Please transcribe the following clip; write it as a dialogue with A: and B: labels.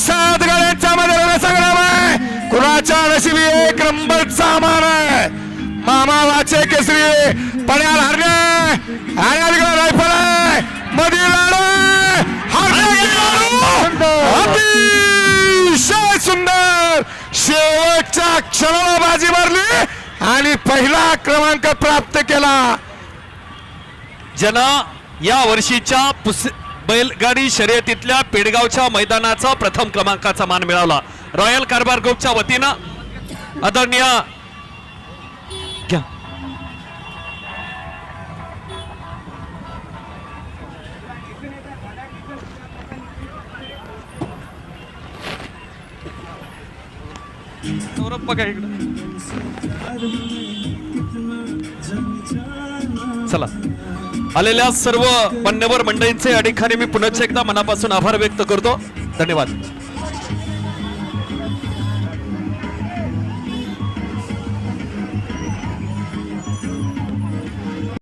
A: सात गाड्यांच्या मध्ये संग्राम आहे. कुणाच्या नशिबी एक नंबरचा मान आहे. मामा वाचे केसरी पड्याल हरणे आणि अलीकडे रायफल आहे. मधील अतिशय सुंदर शेवटच्या क्षणाला बाजी मारली आणि पहिला क्रमांक प्राप्त केला.
B: ज्यांना या वर्षीच्या बैलगाडी शर्यतीतल्या पेडगावच्या मैदानाचा प्रथम क्रमांकाचा मान मिळाला. रॉयल कारभार ग्रुपच्या वतीनं आदरणीय घ्या सौरभ बघा इकडं. चला आलेल्या सर्व मान्यवर मंडळींचे अडीखाने मी पुन्हा एकदा मनापासून आभार व्यक्त करतो. धन्यवाद.